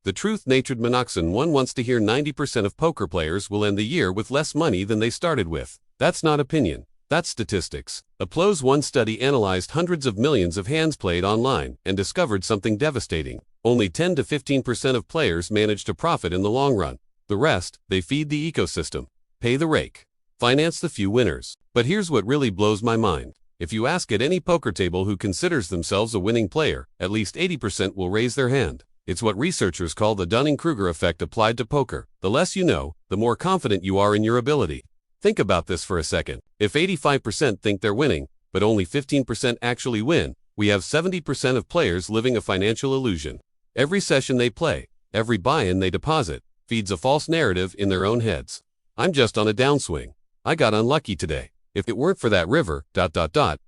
The truth-natured monoxin one wants to hear 90% of poker players will end the year with less money than they started with. That's not opinion. That's statistics. Applause one study analyzed hundreds of millions of hands played online and discovered something devastating. Only 10 to 15% of players manage to profit in the long run. The rest, they feed the ecosystem. Pay the rake. Finance the few winners. But here's what really blows my mind. If you ask at any poker table who considers themselves a winning player, at least 80% will raise their hand. It's what researchers call the Dunning-Kruger effect applied to poker. The less you know, the more confident you are in your ability. Think about this for a second. If 85% think they're winning, but only 15% actually win, we have 70% of players living a financial illusion. Every session they play, every buy-in they deposit, feeds a false narrative in their own heads. I'm just on a downswing. I got unlucky today. If it weren't for that river, ...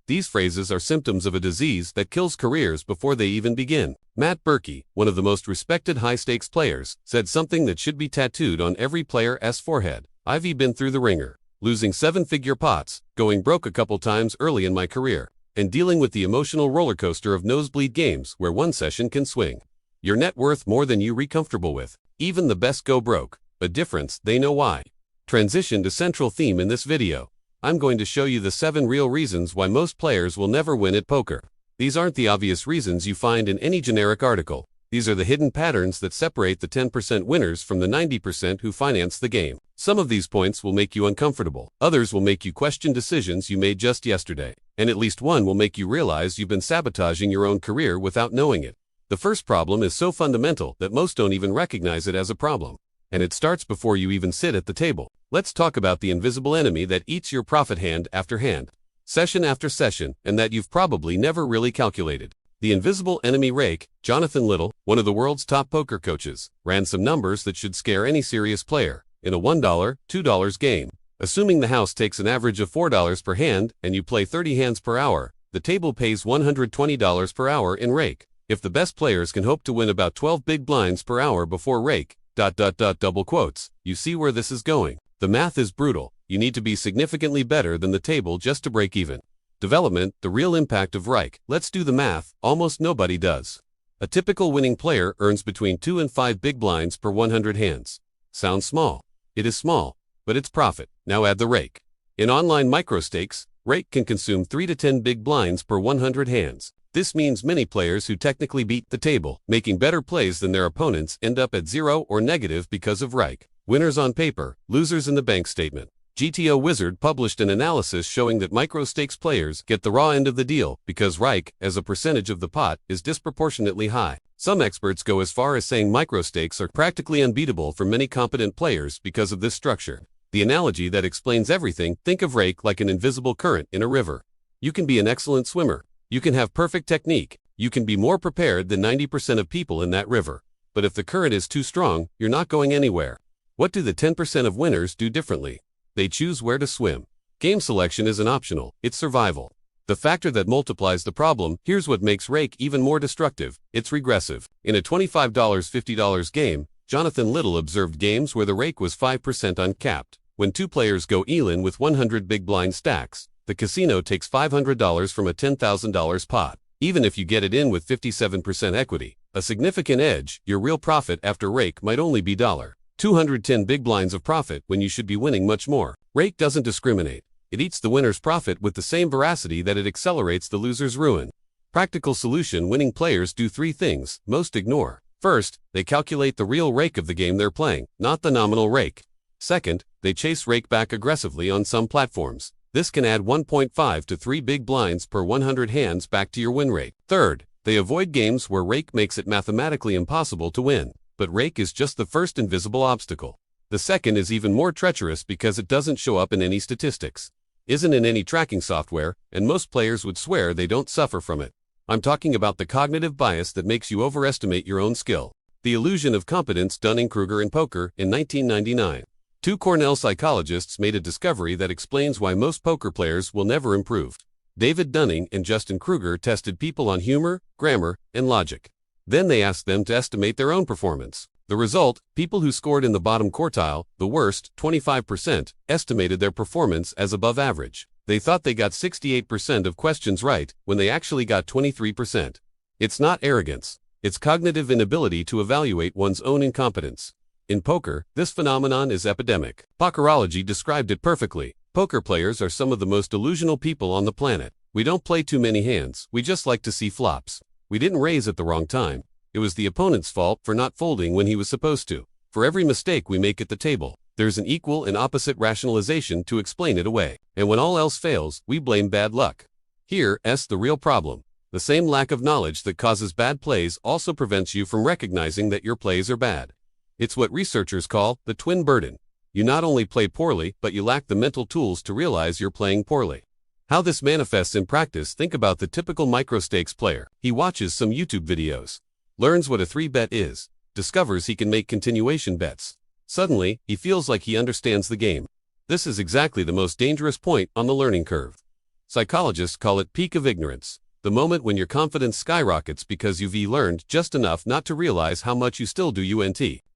These phrases are symptoms of a disease that kills careers before they even begin. Matt Berkey, one of the most respected high-stakes players, said something that should be tattooed on every player's forehead. I've been through the ringer, losing 7-figure pots, going broke a couple times early in my career, and dealing with the emotional roller coaster of nosebleed games where one session can swing your net worth more than you're comfortable with. Even the best go broke. A difference, they know why. Transition to central theme in this video. I'm going to show you the 7 real reasons why most players will never win at poker. These aren't the obvious reasons you find in any generic article. These are the hidden patterns that separate the 10% winners from the 90% who finance the game. Some of these points will make you uncomfortable. Others will make you question decisions you made just yesterday. And at least one will make you realize you've been sabotaging your own career without knowing it. The first problem is so fundamental that most don't even recognize it as a problem. And it starts before you even sit at the table. Let's talk about the invisible enemy that eats your profit hand after hand, session after session, and that you've probably never really calculated. The invisible enemy Rake, Jonathan Little, one of the world's top poker coaches, ran some numbers that should scare any serious player. In a $1, $2 game, assuming the house takes an average of $4 per hand and you play 30 hands per hour, the table pays $120 per hour in Rake. If the best players can hope to win about 12 big blinds per hour before Rake, ... double quotes, you see where this is going. The math is brutal. You need to be significantly better than the table just to break even. Development, the real impact of Rake. Let's do the math. Almost nobody does. A typical winning player earns between 2 and 5 big blinds per 100 hands. Sounds small. It is small, but it's profit. Now add the Rake. In online micro-stakes, Rake can consume 3 to 10 big blinds per 100 hands. This means many players who technically beat the table, making better plays than their opponents, end up at 0 or negative because of Rake. Winners on paper, losers in the bank statement. GTO Wizard published an analysis showing that micro-stakes players get the raw end of the deal because Rake, as a percentage of the pot, is disproportionately high. Some experts go as far as saying micro-stakes are practically unbeatable for many competent players because of this structure. The analogy that explains everything, think of Rake like an invisible current in a river. You can be an excellent swimmer. You can have perfect technique. You can be more prepared than 90% of people in that river. But if the current is too strong, you're not going anywhere. What do the 10% of winners do differently? They choose where to swim. Game selection isn't optional, it's survival. The factor that multiplies the problem, here's what makes Rake even more destructive. It's regressive. In a $25, $50 game, Jonathan Little observed games where the Rake was 5% uncapped. When 2 players go all-in with 100 big blind stacks, the casino takes $500 from a $10,000 pot. Even if you get it in with 57% equity, a significant edge, your real profit after Rake might only be $210 big blinds of profit when you should be winning much more. Rake doesn't discriminate. It eats the winner's profit with the same veracity that it accelerates the loser's ruin. Practical solution: winning players do 3 things most ignore. First, they calculate the real Rake of the game they're playing, not the nominal Rake. Second, they chase Rake back aggressively on some platforms. This can add 1.5 to 3 big blinds per 100 hands back to your win rate. Third, they avoid games where Rake makes it mathematically impossible to win. But Rake is just the first invisible obstacle. The second is even more treacherous because it doesn't show up in any statistics, isn't in any tracking software, and most players would swear they don't suffer from it. I'm talking about the cognitive bias that makes you overestimate your own skill. The illusion of competence. Dunning-Kruger in poker. In 1999, 2 Cornell psychologists made a discovery that explains why most poker players will never improve. David Dunning and Justin Kruger tested people on humor, grammar, and logic. Then they asked them to estimate their own performance. The result, people who scored in the bottom quartile, the worst, 25%, estimated their performance as above average. They thought they got 68% of questions right when they actually got 23%. It's not arrogance. It's cognitive inability to evaluate one's own incompetence. In poker, this phenomenon is epidemic. Pokerology described it perfectly. Poker players are some of the most delusional people on the planet. We don't play too many hands, we just like to see flops. We didn't raise at the wrong time. It was the opponent's fault for not folding when he was supposed to. For every mistake we make at the table, there's an equal and opposite rationalization to explain it away. And when all else fails, we blame bad luck. Here's the real problem. The same lack of knowledge that causes bad plays also prevents you from recognizing that your plays are bad. It's what researchers call the twin burden. You not only play poorly, but you lack the mental tools to realize you're playing poorly. How this manifests in practice: think about the typical micro-stakes player. He watches some YouTube videos, learns what a 3-bet is, discovers he can make continuation bets. Suddenly, he feels like he understands the game. This is exactly the most dangerous point on the learning curve. Psychologists call it peak of ignorance. The moment when your confidence skyrockets because you've learned just enough not to realize how much you still do.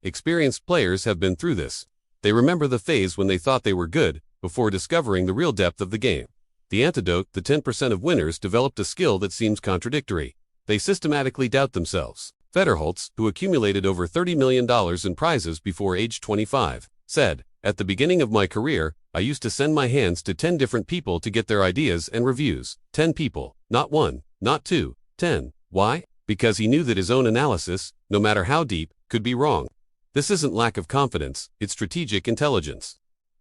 Experienced players have been through this. They remember the phase when they thought they were good, before discovering the real depth of the game. The antidote: the 10% of winners developed a skill that seems contradictory. They systematically doubt themselves. Federholtz, who accumulated over $30 million in prizes before age 25, said, "At the beginning of my career, I used to send my hands to 10 different people to get their ideas and reviews. 10 people, not 1, not 2, 10. Why? Because he knew that his own analysis, no matter how deep, could be wrong. This isn't lack of confidence, it's strategic intelligence."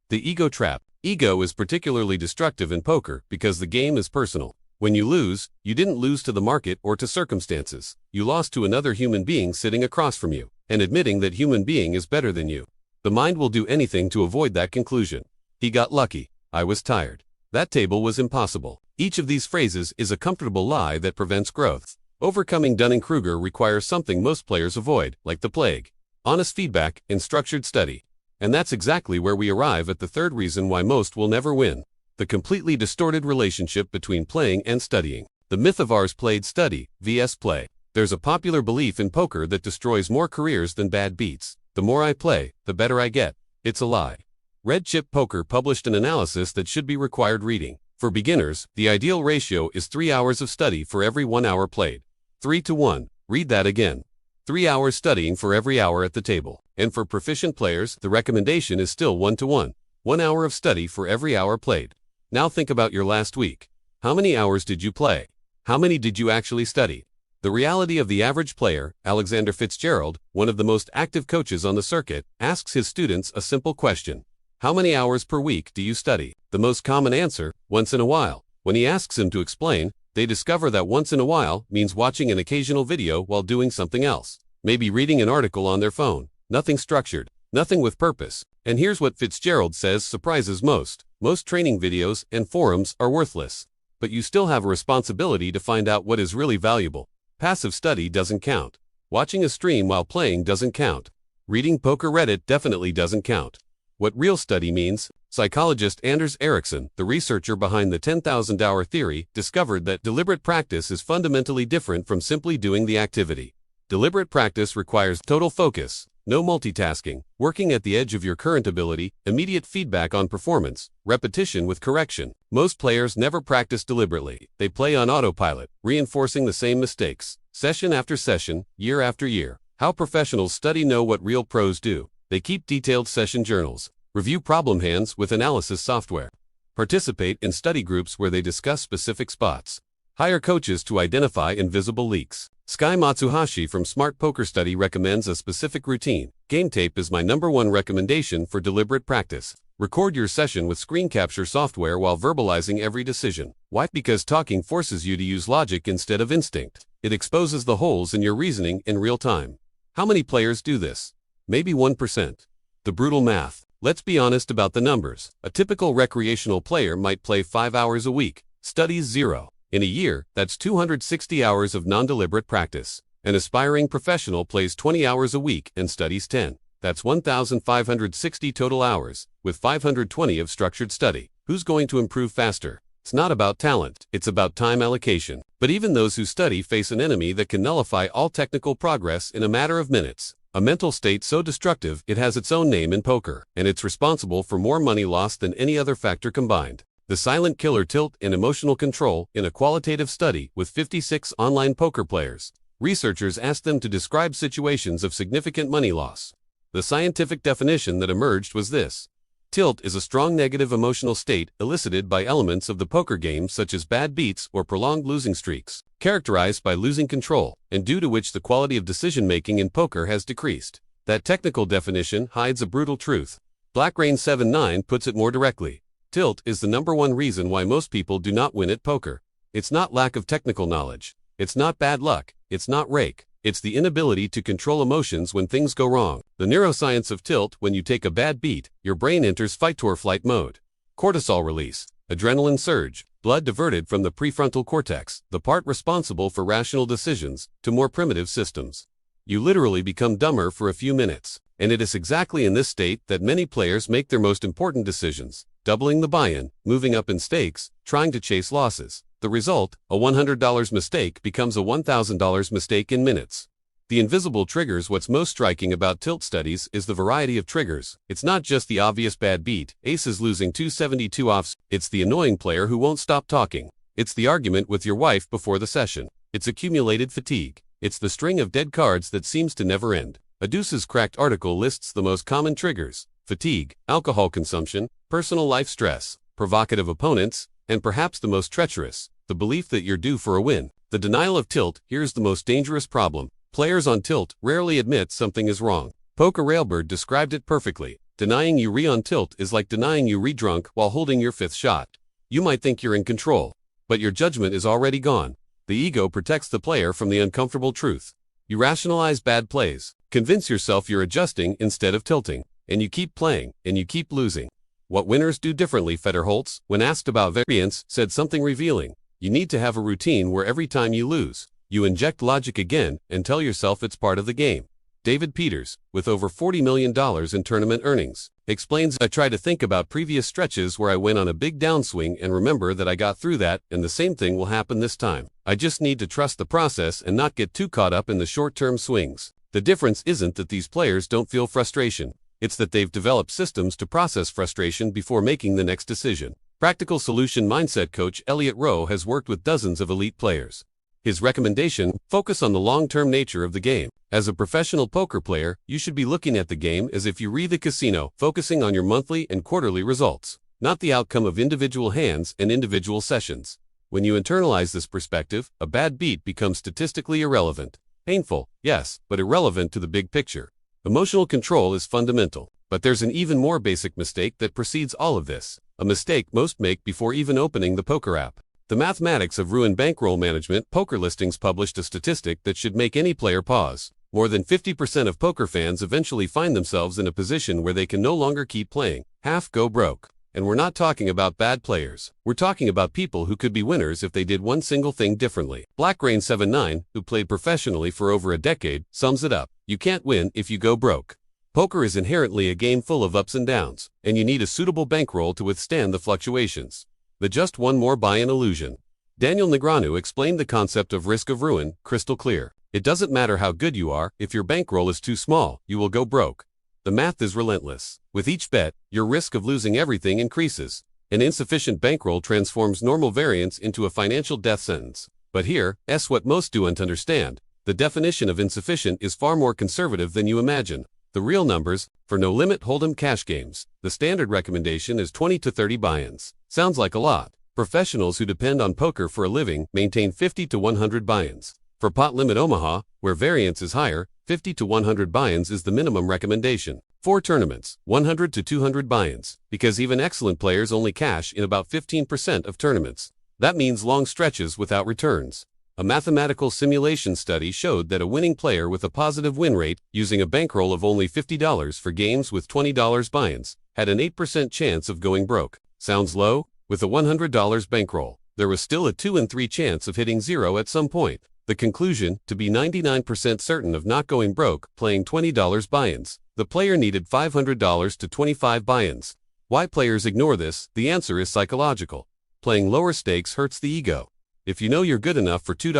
The ego trap. Ego is particularly destructive in poker because the game is personal. When you lose, you didn't lose to the market or to circumstances. You lost to another human being sitting across from you, and admitting that human being is better than you. The mind will do anything to avoid that conclusion. He got lucky. I was tired. That table was impossible. Each of these phrases is a comfortable lie that prevents growth. Overcoming Dunning-Kruger requires something most players avoid, like the plague: honest feedback and structured study. And that's exactly where we arrive at the third reason why most will never win: the completely distorted relationship between playing and studying. The myth of hours played study vs play. There's a popular belief in poker that destroys more careers than bad beats. The more I play, the better I get. It's a lie. Red Chip Poker published an analysis that should be required reading. For beginners, the ideal ratio is 3 hours of study for every 1 hour played. 3 to 1. Read that again. 3 hours studying for every hour at the table. And for proficient players, the recommendation is still 1 to 1. 1 hour of study for every hour played. Now think about your last week. How many hours did you play? How many did you actually study? The reality of the average player: Alexander Fitzgerald, one of the most active coaches on the circuit, asks his students a simple question: how many hours per week do you study? The most common answer: once in a while. When he asks him to explain, they discover that once in a while means watching an occasional video while doing something else. Maybe reading an article on their phone. Nothing structured, nothing with purpose. And here's what Fitzgerald says surprises most: most training videos and forums are worthless. But you still have a responsibility to find out what is really valuable. Passive study doesn't count. Watching a stream while playing doesn't count. Reading Poker Reddit definitely doesn't count. What real study means: psychologist Anders Ericsson, the researcher behind the 10,000-hour theory, discovered that deliberate practice is fundamentally different from simply doing the activity. Deliberate practice requires total focus, no multitasking, working at the edge of your current ability, immediate feedback on performance, repetition with correction. Most players never practice deliberately. They play on autopilot, reinforcing the same mistakes, session after session, year after year. How professionals study: know what real pros do. They keep detailed session journals, review problem hands with analysis software, participate in study groups where they discuss specific spots, hire coaches to identify invisible leaks. Sky Matsuhashi from Smart Poker Study recommends a specific routine. Game tape is my #1 recommendation for deliberate practice. Record your session with screen capture software while verbalizing every decision. Why? Because talking forces you to use logic instead of instinct. It exposes the holes in your reasoning in real time. How many players do this? Maybe 1%. The brutal math. Let's be honest about the numbers. A typical recreational player might play 5 hours a week, studies 0. In a year, that's 260 hours of non-deliberate practice. An aspiring professional plays 20 hours a week and studies 10. That's 1,560 total hours, with 520 of structured study. Who's going to improve faster? It's not about talent, it's about time allocation. But even those who study face an enemy that can nullify all technical progress in a matter of minutes. A mental state so destructive it has its own name in poker, and it's responsible for more money lost than any other factor combined. The silent killer: tilt and emotional control, in a qualitative study with 56 online poker players. Researchers asked them to describe situations of significant money loss. The scientific definition that emerged was this: tilt is a strong negative emotional state elicited by elements of the poker game such as bad beats or prolonged losing streaks, characterized by losing control, and due to which the quality of decision-making in poker has decreased. That technical definition hides a brutal truth. Blackbrain79 puts it more directly. Tilt is the #1 reason why most people do not win at poker. It's not lack of technical knowledge. It's not bad luck. It's not rake. It's the inability to control emotions when things go wrong. The neuroscience of tilt: when you take a bad beat, your brain enters fight-or-flight mode. Cortisol release, adrenaline surge, blood diverted from the prefrontal cortex, the part responsible for rational decisions, to more primitive systems. You literally become dumber for a few minutes. And it is exactly in this state that many players make their most important decisions, doubling the buy-in, moving up in stakes, trying to chase losses. The result: a $100 mistake becomes a $1,000 mistake in minutes. The invisible triggers. What's most striking about tilt studies is the variety of triggers. It's not just the obvious bad beat, aces losing 272 offs. It's the annoying player who won't stop talking. It's the argument with your wife before the session. It's accumulated fatigue. It's the string of dead cards that seems to never end. A Deuce's Cracked article lists the most common triggers: fatigue, alcohol consumption, personal life stress, provocative opponents, and perhaps the most treacherous, the belief that you're due for a win. The denial of tilt. Here's the most dangerous problem. Players on tilt rarely admit something is wrong. Poker Railbird described it perfectly. Denying you re on tilt is like denying you re-drunk while holding your 5th shot. You might think you're in control, but your judgment is already gone. The ego protects the player from the uncomfortable truth. You rationalize bad plays, convince yourself you're adjusting instead of tilting, and you keep playing, and you keep losing. What winners do differently. Federholtz, when asked about variance, said something revealing. You need to have a routine where every time you lose, you inject logic again and tell yourself it's part of the game. David Peters, with over $40 million in tournament earnings, explains, I try to think about previous stretches where I went on a big downswing and remember that I got through that, and the same thing will happen this time. I just need to trust the process and not get too caught up in the short-term swings. The difference isn't that these players don't feel frustration. It's that they've developed systems to process frustration before making the next decision. Practical solution mindset coach Elliot Rowe has worked with dozens of elite players. His recommendation: focus on the long-term nature of the game. As a professional poker player, you should be looking at the game as if you were the casino, focusing on your monthly and quarterly results, not the outcome of individual hands and individual sessions. When you internalize this perspective, a bad beat becomes statistically irrelevant. Painful, yes, but irrelevant to the big picture. Emotional control is fundamental, but there's an even more basic mistake that precedes all of this, a mistake most make before even opening the poker app. The mathematics of ruined bankroll management. Poker Listings published a statistic that should make any player pause. More than 50% of poker fans eventually find themselves in a position where they can no longer keep playing. Half go broke. And we're not talking about bad players. We're talking about people who could be winners if they did one single thing differently. Blackbrain79, who played professionally for over a decade, sums it up. You can't win if you go broke. Poker is inherently a game full of ups and downs, and you need a suitable bankroll to withstand the fluctuations. The just one more buy-in illusion. Daniel Negreanu explained the concept of risk of ruin crystal clear. It doesn't matter how good you are, if your bankroll is too small, you will go broke. The math is relentless. With each bet, your risk of losing everything increases. An insufficient bankroll transforms normal variance into a financial death sentence. But here's what most don't understand. The definition of insufficient is far more conservative than you imagine. The real numbers: for no-limit hold'em cash games, the standard recommendation is 20 to 30 buy-ins. Sounds like a lot. Professionals who depend on poker for a living maintain 50 to 100 buy-ins. For pot limit Omaha, where variance is higher, 50 to 100 buy-ins is the minimum recommendation. For tournaments, 100 to 200 buy-ins, because even excellent players only cash in about 15% of tournaments. That means long stretches without returns. A mathematical simulation study showed that a winning player with a positive win rate, using a bankroll of only $50 for games with $20 buy-ins, had an 8% chance of going broke. Sounds low? With a $100 bankroll, there was still a 2 in 3 chance of hitting zero at some point. The conclusion: to be 99% certain of not going broke playing $20 buy-ins, the player needed $500 to 25 buy-ins. Why players ignore this? The answer is psychological. Playing lower stakes hurts the ego. If you know you're good enough for $2,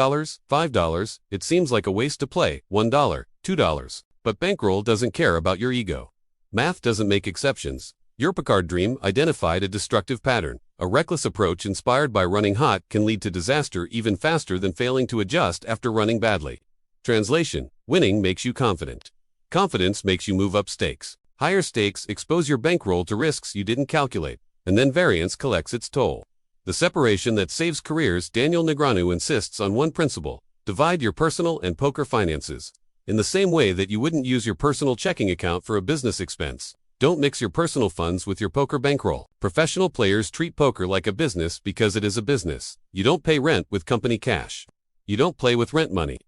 $5, it seems like a waste to play $1, $2. But bankroll doesn't care about your ego. Math doesn't make exceptions. Your Picard dream identified a destructive pattern. A reckless approach inspired by running hot can lead to disaster even faster than failing to adjust after running badly. Translation: winning makes you confident. Confidence makes you move up stakes. Higher stakes expose your bankroll to risks you didn't calculate, and then variance collects its toll. The separation that saves careers. Daniel Negreanu insists on one principle: divide your personal and poker finances. In the same way that you wouldn't use your personal checking account for a business expense, don't mix your personal funds with your poker bankroll. Professional players treat poker like a business because it is a business. You don't pay rent with company cash. You don't play with rent money.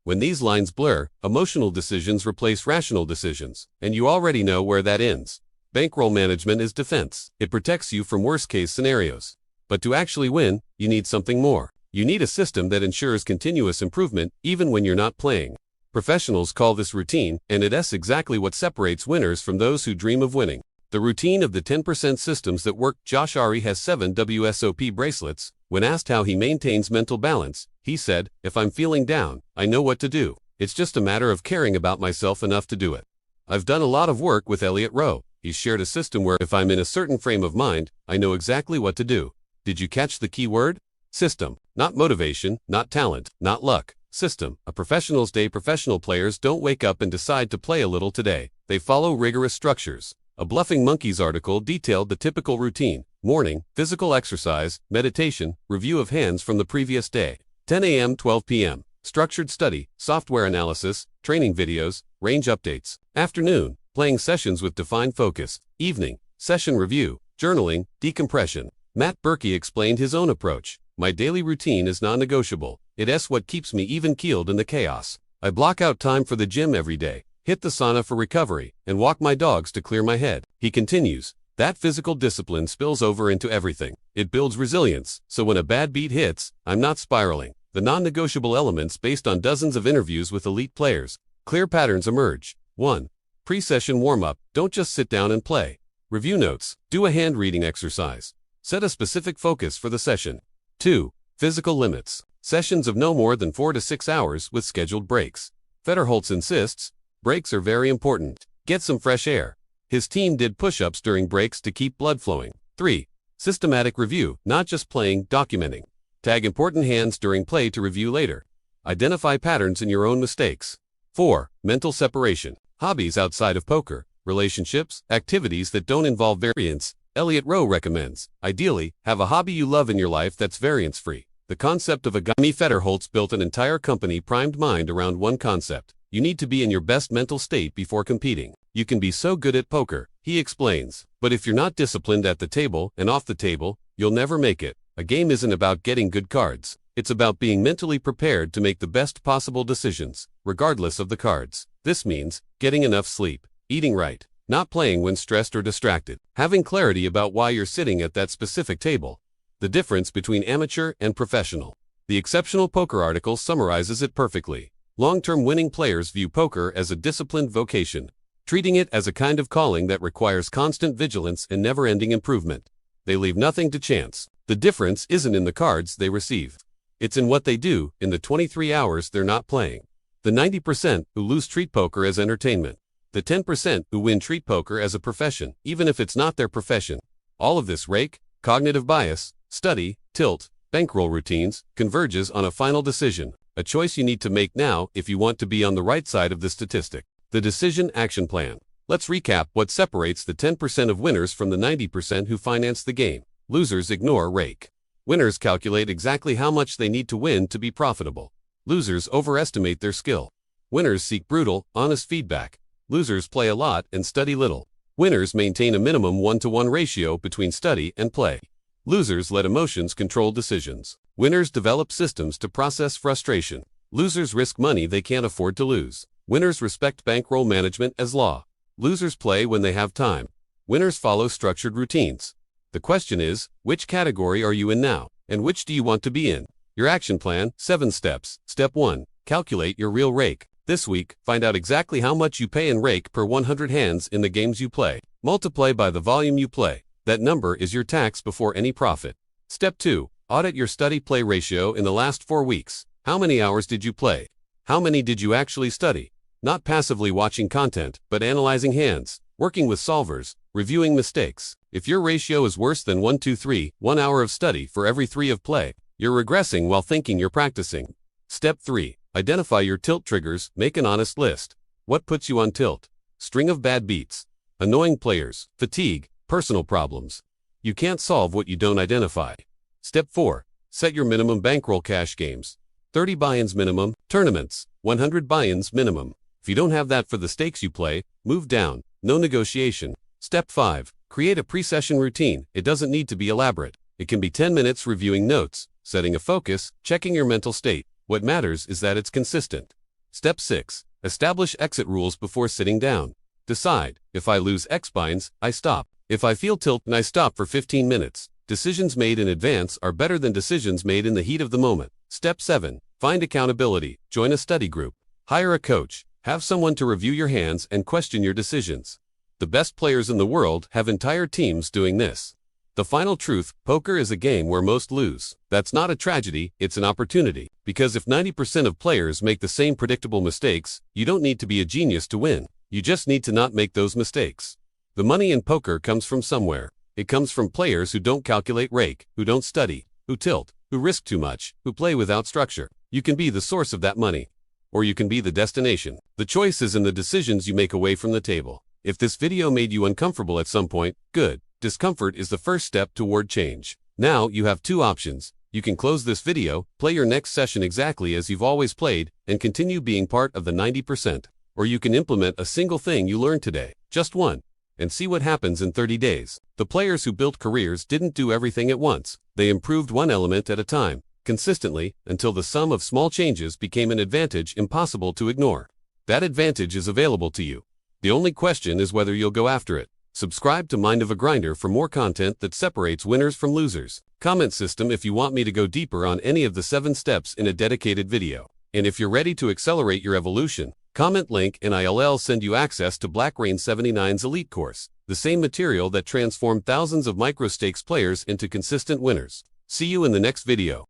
When these lines blur, emotional decisions replace rational decisions, and you already know where that ends. Bankroll management is defense. It protects you from worst-case scenarios. But to actually win, you need something more. You need a system that ensures continuous improvement even when you're not playing. Professionals call this routine, and it's exactly what separates winners from those who dream of winning. The routine of the 10% systems that work. Josh Ari has 7 WSOP bracelets. When asked how he maintains mental balance, he said, "If I'm feeling down, I know what to do. It's just a matter of caring about myself enough to do it." I've done a lot of work with Elliot Rowe. He shared a system where if I'm in a certain frame of mind, I know exactly what to do. Did you catch the key word? System. Not motivation, not talent, not luck. System. A professional's day. Professional players don't wake up and decide to play a little today. They follow rigorous structures. A Bluffing Monkeys article detailed the typical routine: morning, physical exercise, meditation, review of hands from the previous day. 10 a.m. 12 p.m. structured study, software analysis, training videos, range updates. Afternoon, playing sessions with defined focus. Evening, session review, journaling, decompression. Matt Berkey explained his own approach. "My daily routine is non-negotiable. It's what keeps me even-keeled in the chaos. I block out time for the gym every day, hit the sauna for recovery, and walk my dogs to clear my head." He continues, "That physical discipline spills over into everything. It builds resilience, so when a bad beat hits, I'm not spiraling." The non-negotiable elements. Based on dozens of interviews with elite players, clear patterns emerge. 1. Pre-session warm-up. Don't just sit down and play. Review notes. Do a hand-reading exercise. Set a specific focus for the session. 2. Physical limits. Sessions of no more than 4 to 6 hours with scheduled breaks. Federholz insists, breaks are very important. Get some fresh air. His team did push-ups during breaks to keep blood flowing. 3. Systematic review. Not just playing, documenting. Tag important hands during play to review later. Identify patterns in your own mistakes. 4. Mental separation. Hobbies outside of poker. Relationships, activities that don't involve variance. Elliot Rowe recommends, ideally, have a hobby you love in your life that's variance-free. The concept of a gummy. Federholz built an entire company primed mind around one concept. You need to be in your best mental state before competing. You can be so good at poker, he explains, but if you're not disciplined at the table and off the table, you'll never make it. A game isn't about getting good cards. It's about being mentally prepared to make the best possible decisions, regardless of the cards. This means getting enough sleep, eating right, not playing when stressed or distracted, having clarity about why you're sitting at that specific table. The difference between amateur and professional. The Exceptional Poker article summarizes it perfectly. Long-term winning players view poker as a disciplined vocation, treating it as a kind of calling that requires constant vigilance and never-ending improvement. They leave nothing to chance. The difference isn't in the cards they receive. It's in what they do in the 23 hours they're not playing. The 90% who lose treat poker as entertainment. The 10% who win treat poker as a profession, even if it's not their profession. All of this rake, cognitive bias, study, tilt, bankroll routines, converges on a final decision, a choice you need to make now if you want to be on the right side of the statistic. The decision action plan. Let's recap what separates the 10% of winners from the 90% who finance the game. Losers ignore rake. Winners calculate exactly how much they need to win to be profitable. Losers overestimate their skill. Winners seek brutal, honest feedback. Losers play a lot and study little. Winners maintain a minimum 1-to-1 ratio between study and play. Losers let emotions control decisions. Winners develop systems to process frustration. Losers risk money they can't afford to lose. Winners respect bankroll management as law. Losers play when they have time. Winners follow structured routines. The question is, which category are you in now, and which do you want to be in? Your action plan, 7 steps. Step 1. Calculate your real rake. This week, find out exactly how much you pay in rake per 100 hands in the games you play. Multiply by the volume you play. That number is your tax before any profit. Step 2. Audit your study-play ratio in the last 4 weeks. How many hours did you play? How many did you actually study? Not passively watching content, but analyzing hands, working with solvers, reviewing mistakes. If your ratio is worse than 1-2-3, 1 hour of study for every 3 of play, you're regressing while thinking you're practicing. Step 3. Identify your tilt triggers, make an honest list. What puts you on tilt? String of bad beats, annoying players, fatigue, personal problems. You can't solve what you don't identify. Step 4. Set your minimum bankroll cash games. 30 buy-ins minimum, tournaments, 100 buy-ins minimum. If you don't have that for the stakes you play, move down, no negotiation. Step 5. Create a pre-session routine. It doesn't need to be elaborate. It can be 10 minutes reviewing notes, setting a focus, checking your mental state. What matters is that it's consistent. Step 6. Establish exit rules before sitting down. Decide, if I lose X binds, I stop. If I feel tilt, I stop for 15 minutes. Decisions made in advance are better than decisions made in the heat of the moment. Step 7. Find accountability. Join a study group. Hire a coach. Have someone to review your hands and question your decisions. The best players in the world have entire teams doing this. The final truth, poker is a game where most lose. That's not a tragedy, it's an opportunity. Because if 90% of players make the same predictable mistakes, you don't need to be a genius to win. You just need to not make those mistakes. The money in poker comes from somewhere. It comes from players who don't calculate rake, who don't study, who tilt, who risk too much, who play without structure. You can be the source of that money. Or you can be the destination. The choice is in the decisions you make away from the table. If this video made you uncomfortable at some point, good. Discomfort is the first step toward change. Now you have two options. You can close this video, play your next session exactly as you've always played, and continue being part of the 90%. Or you can implement a single thing you learned today, just one, and see what happens in 30 days. The players who built careers didn't do everything at once. They improved one element at a time, consistently, until the sum of small changes became an advantage impossible to ignore. That advantage is available to you. The only question is whether you'll go after it. Subscribe to Mind of a Grinder for more content that separates winners from losers. Comment system if you want me to go deeper on any of the 7 steps in a dedicated video. And if you're ready to accelerate your evolution, comment link and I'll send you access to Black Rain 79's Elite course, the same material that transformed thousands of micro-stakes players into consistent winners. See you in the next video.